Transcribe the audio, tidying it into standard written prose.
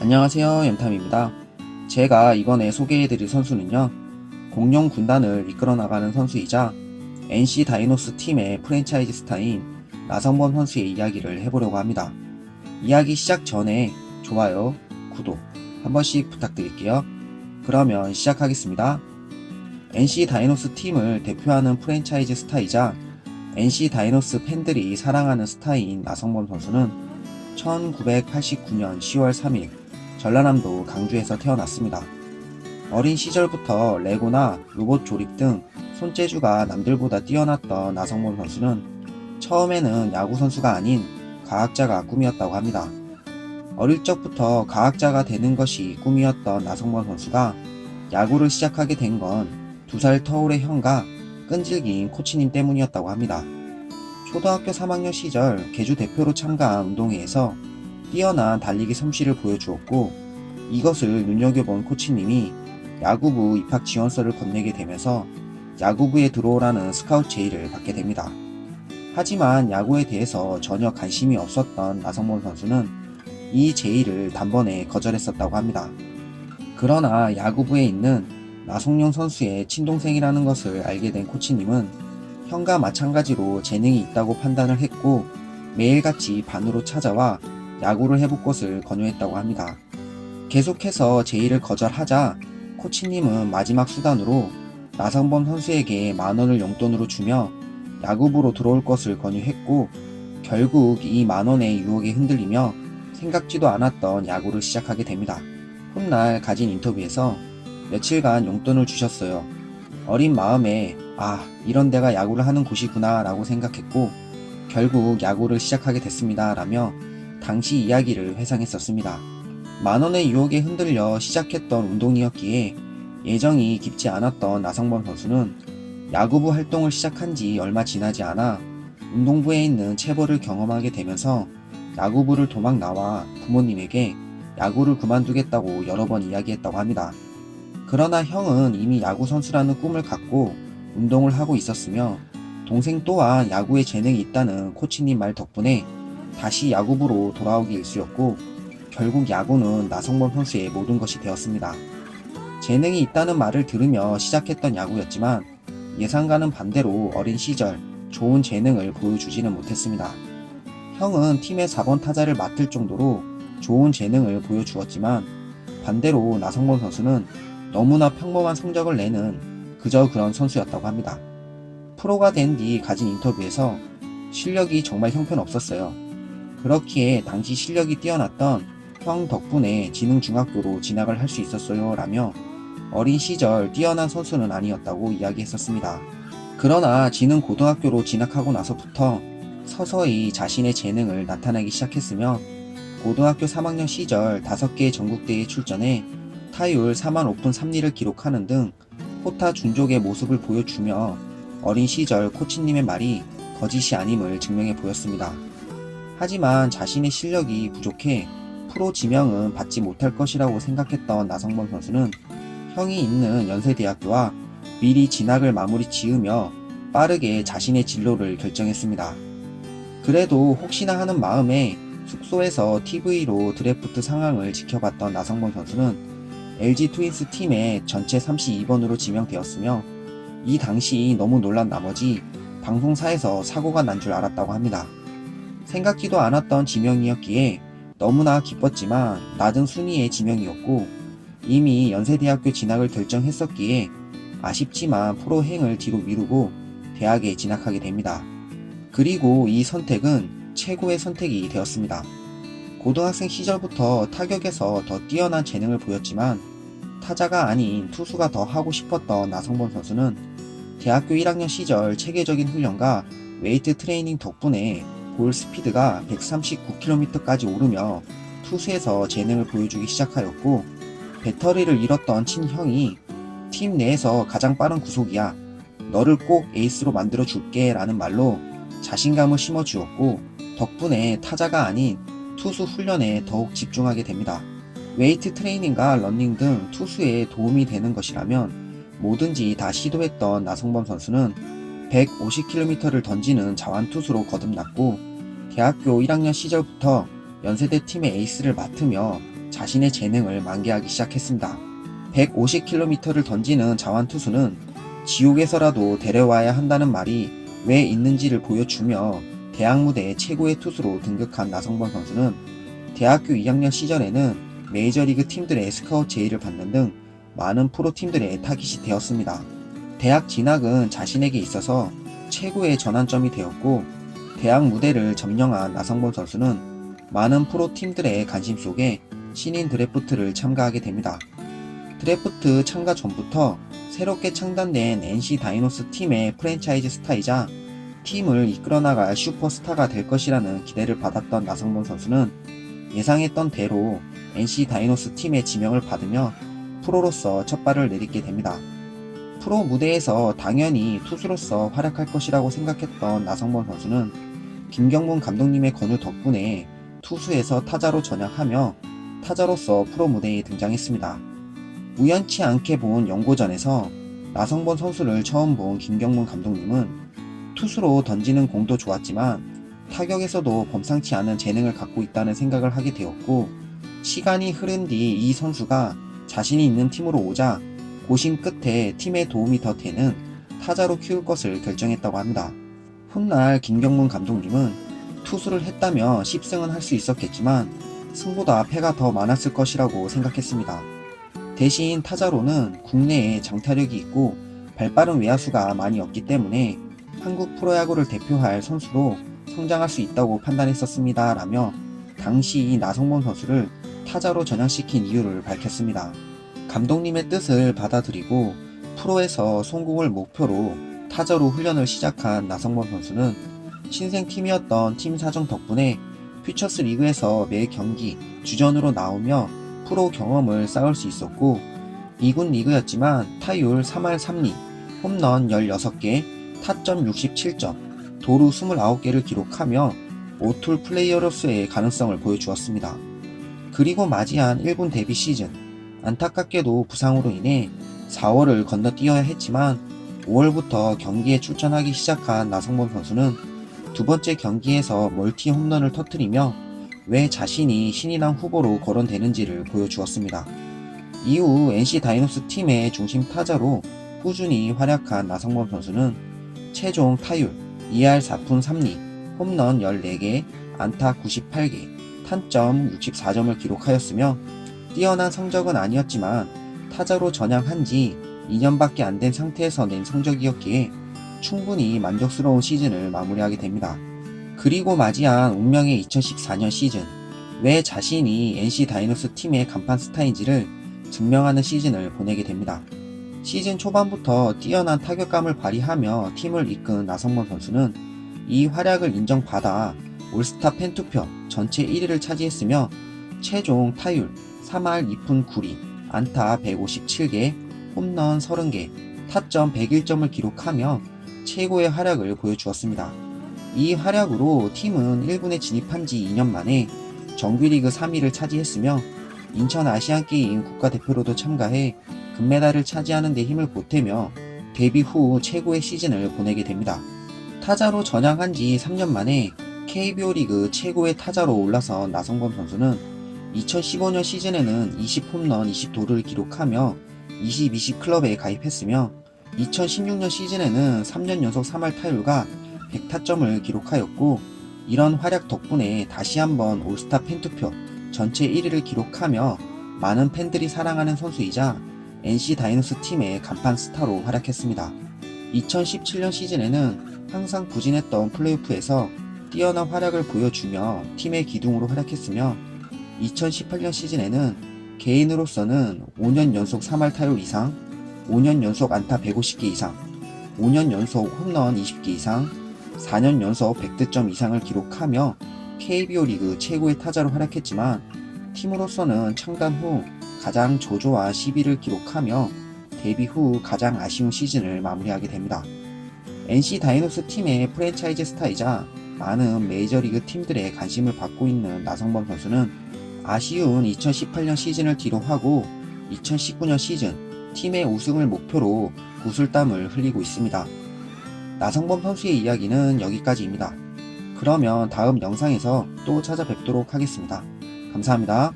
안녕하세요, 연탐입니다. 제가 이번에 소개해드릴 선수는요, 공룡 군단을 이끌어 나가는 선수이자 NC 다이노스 팀의 프랜차이즈 스타인 나성범 선수의 이야기를 해보려고 합니다. 이야기 시작 전에 좋아요, 구독 한 번씩 부탁드릴게요. 그러면 시작하겠습니다. NC 다이노스 팀을 대표하는 프랜차이즈 스타이자 NC 다이노스 팬들이 사랑하는 스타인 나성범 선수는 1989년 10월 3일 전라남도 강주에서 태어났습니다. 어린 시절부터 레고나 로봇 조립 등 손재주가 남들보다 뛰어났던 나성범 선수는 처음에는 야구 선수가 아닌 과학자가 꿈이었다고 합니다. 어릴 적부터 과학자가 되는 것이 꿈이었던 나성범 선수가 야구를 시작하게 된 건 2살 터울의 형과 끈질긴 코치님 때문이었다고 합니다. 초등학교 3학년 시절 계주 대표로 참가한 운동회에서 뛰어난 달리기 솜씨를 보여주었고, 이것을 눈여겨본 코치님이 야구부 입학 지원서를 건네게 되면서 야구부에 들어오라는 스카우트 제의를 받게 됩니다. 하지만 야구에 대해서 전혀 관심이 없었던 나성범 선수는 이 제의를 단번에 거절했었다고 합니다. 그러나 야구부에 있는 나성룡 선수의 친동생이라는 것을 알게 된 코치님은 형과 마찬가지로 재능이 있다고 판단을 했고, 매일같이 반으로 찾아와 야구를 해볼 것을 권유했다고 합니다. 계속해서 제의를 거절하자 코치님은 마지막 수단으로 나성범 선수에게 10,000원을 용돈으로 주며 야구부로 들어올 것을 권유했고, 결국 이 10,000원의 유혹에 흔들리며 생각지도 않았던 야구를 시작하게 됩니다. 훗날 가진 인터뷰에서 며칠간 용돈을 주셨어요. 어린 마음에 이런 데가 야구를 하는 곳이구나 라고 생각했고, 결국 야구를 시작하게 됐습니다 라며 당시 이야기를 회상했었습니다. 10,000원의 유혹에 흔들려 시작했던 운동이었기에 예정이 깊지 않았던 나성범 선수는 야구부 활동을 시작한 지 얼마 지나지 않아 운동부에 있는 체벌을 경험하게 되면서 야구부를 도망 나와 부모님에게 야구를 그만두겠다고 여러 번 이야기했다고 합니다. 그러나 형은 이미 야구 선수라는 꿈을 갖고 운동을 하고 있었으며, 동생 또한 야구에 재능이 있다는 코치님 말 덕분에 다시 야구부로 돌아오기 일쑤였고, 결국 야구는 나성범 선수의 모든 것이 되었습니다. 재능이 있다는 말을 들으며 시작했던 야구였지만 예상과는 반대로 어린 시절 좋은 재능을 보여주지는 못했습니다. 형은 팀의 4번 타자를 맡을 정도로 좋은 재능을 보여주었지만, 반대로 나성범 선수는 너무나 평범한 성적을 내는 그저 그런 선수였다고 합니다. 프로가 된 뒤 가진 인터뷰에서 실력이 정말 형편없었어요. 그렇기에 당시 실력이 뛰어났던 형 덕분에 지능중학교로 진학을 할 수 있었어요 라며 어린 시절 뛰어난 선수는 아니었다고 이야기했었습니다. 그러나 지능고등학교로 진학하고 나서부터 서서히 자신의 재능을 나타내기 시작했으며, 고등학교 3학년 시절 5개의 전국대회에 출전해 타율 4만 오픈 3리를 기록하는 등 호타 준족의 모습을 보여주며 어린 시절 코치님의 말이 거짓이 아님을 증명해 보였습니다. 하지만 자신의 실력이 부족해 프로 지명은 받지 못할 것이라고 생각했던 나성범 선수는 형이 있는 연세대학교와 미리 진학을 마무리 지으며 빠르게 자신의 진로를 결정했습니다. 그래도 혹시나 하는 마음에 숙소에서 TV로 드래프트 상황을 지켜봤던 나성범 선수는 LG 트윈스 팀의 전체 32번으로 지명되었으며, 이 당시 너무 놀란 나머지 방송사에서 사고가 난 줄 알았다고 합니다. 생각지도 않았던 지명이었기에 너무나 기뻤지만 낮은 순위의 지명이었고, 이미 연세대학교 진학을 결정했었기에 아쉽지만 프로행을 뒤로 미루고 대학에 진학하게 됩니다. 그리고 이 선택은 최고의 선택이 되었습니다. 고등학생 시절부터 타격에서 더 뛰어난 재능을 보였지만 타자가 아닌 투수가 더 하고 싶었던 나성범 선수는 대학교 1학년 시절 체계적인 훈련과 웨이트 트레이닝 덕분에 볼 스피드가 139km까지 오르며 투수에서 재능을 보여주기 시작하였고, 배터리를 잃었던 친형이 팀 내에서 가장 빠른 구속이야, 너를 꼭 에이스로 만들어 줄게 라는 말로 자신감을 심어주었고, 덕분에 타자가 아닌 투수 훈련에 더욱 집중하게 됩니다. 웨이트 트레이닝과 러닝 등 투수에 도움이 되는 것이라면 뭐든지 다 시도했던 나성범 선수는 150km를 던지는 자완투수로 거듭났고, 대학교 1학년 시절부터 연세대 팀의 에이스를 맡으며 자신의 재능을 만개하기 시작했습니다. 150km를 던지는 자완 투수는 지옥에서라도 데려와야 한다는 말이 왜 있는지를 보여주며 대학 무대 최고의 투수로 등극한 나성범 선수는 대학교 2학년 시절에는 메이저리그 팀들의 스카우트 제의를 받는 등 많은 프로팀들의 타깃이 되었습니다. 대학 진학은 자신에게 있어서 최고의 전환점이 되었고, 대학 무대를 점령한 나성범 선수는 많은 프로팀들의 관심 속에 신인 드래프트를 참가하게 됩니다. 드래프트 참가 전부터 새롭게 창단된 NC 다이노스 팀의 프랜차이즈 스타이자 팀을 이끌어나갈 슈퍼스타가 될 것이라는 기대를 받았던 나성범 선수는 예상했던 대로 NC 다이노스 팀의 지명을 받으며 프로로서 첫 발을 내딛게 됩니다. 프로 무대에서 당연히 투수로서 활약할 것이라고 생각했던 나성범 선수는 김경문 감독님의 권유 덕분에 투수에서 타자로 전향하며 타자로서 프로 무대에 등장했습니다. 우연치 않게 본 연고전에서 나성범 선수를 처음 본 김경문 감독님은 투수로 던지는 공도 좋았지만 타격에서도 범상치 않은 재능을 갖고 있다는 생각을 하게 되었고, 시간이 흐른 뒤 이 선수가 자신이 있는 팀으로 오자 고심 끝에 팀에 도움이 더 되는 타자로 키울 것을 결정했다고 합니다. 훗날 김경문 감독님은 투수를 했다며 10승은 할 수 있었겠지만 승보다 패가 더 많았을 것이라고 생각했습니다. 대신 타자로는 국내에 장타력이 있고 발빠른 외야수가 많이 없기 때문에 한국 프로야구를 대표할 선수로 성장할 수 있다고 판단했었습니다. 라며 당시 나성범 선수를 타자로 전향시킨 이유를 밝혔습니다. 감독님의 뜻을 받아들이고 프로에서 성공을 목표로 타자로 훈련을 시작한 나성범 선수는 신생팀이었던 팀 사정 덕분에 퓨처스 리그에서 매 경기 주전으로 나오며 프로 경험을 쌓을 수 있었고, 2군 리그였지만 타율 3할 3리, 홈런 16개, 타점 67점, 도루 29개를 기록하며 오툴 플레이어로서의 가능성을 보여주었습니다. 그리고 맞이한 1군 데뷔 시즌, 안타깝게도 부상으로 인해 4월을 건너뛰어야 했지만 5월부터 경기에 출전하기 시작한 나성범 선수는 두 번째 경기에서 멀티 홈런을 터뜨리며 왜 자신이 신인왕 후보로 거론되는지를 보여주었습니다. 이후 NC 다이노스 팀의 중심 타자로 꾸준히 활약한 나성범 선수는 최종 타율 2할 4푼 3리, 홈런 14개, 안타 98개, 탄점 64점을 기록하였으며 뛰어난 성적은 아니었지만 타자로 전향한 지 2년밖에 안 된 상태에서 낸 성적이었기에 충분히 만족스러운 시즌을 마무리하게 됩니다. 그리고 맞이한 운명의 2014년 시즌, 왜 자신이 NC 다이노스 팀의 간판 스타인지를 증명하는 시즌을 보내게 됩니다. 시즌 초반부터 뛰어난 타격감을 발휘하며 팀을 이끈 나성범 선수는 이 활약을 인정받아 올스타 팬투표 전체 1위를 차지했으며 최종 타율 3할 2푼 9리, 안타 157개, 홈런 30개, 타점 101점을 기록하며 최고의 활약을 보여주었습니다. 이 활약으로 팀은 1군에 진입한 지 2년 만에 정규리그 3위를 차지했으며 인천 아시안게임 국가대표로도 참가해 금메달을 차지하는 데 힘을 보태며 데뷔 후 최고의 시즌을 보내게 됩니다. 타자로 전향한 지 3년 만에 KBO 리그 최고의 타자로 올라선 나성범 선수는 2015년 시즌에는 20홈런 20도루를 기록하며 20-20 클럽에 가입했으며 2016년 시즌에는 3년 연속 3할 타율과 100타점을 기록하였고, 이런 활약 덕분에 다시 한번 올스타 팬투표 전체 1위를 기록하며 많은 팬들이 사랑하는 선수이자 NC 다이노스 팀의 간판 스타로 활약했습니다. 2017년 시즌에는 항상 부진했던 플레이오프에서 뛰어난 활약을 보여주며 팀의 기둥으로 활약했으며 2018년 시즌에는 개인으로서는 5년 연속 3할 타율 이상, 5년 연속 안타 150개 이상, 5년 연속 홈런 20개 이상, 4년 연속 100득점 이상을 기록하며 KBO 리그 최고의 타자로 활약했지만 팀으로서는 창단 후 가장 저조한 10위를 기록하며 데뷔 후 가장 아쉬운 시즌을 마무리하게 됩니다. NC 다이노스 팀의 프랜차이즈 스타이자 많은 메이저리그 팀들의 관심을 받고 있는 나성범 선수는 아쉬운 2018년 시즌을 뒤로하고 2019년 시즌 팀의 우승을 목표로 구슬땀을 흘리고 있습니다. 나성범 선수의 이야기는 여기까지입니다. 그러면 다음 영상에서 또 찾아뵙도록 하겠습니다. 감사합니다.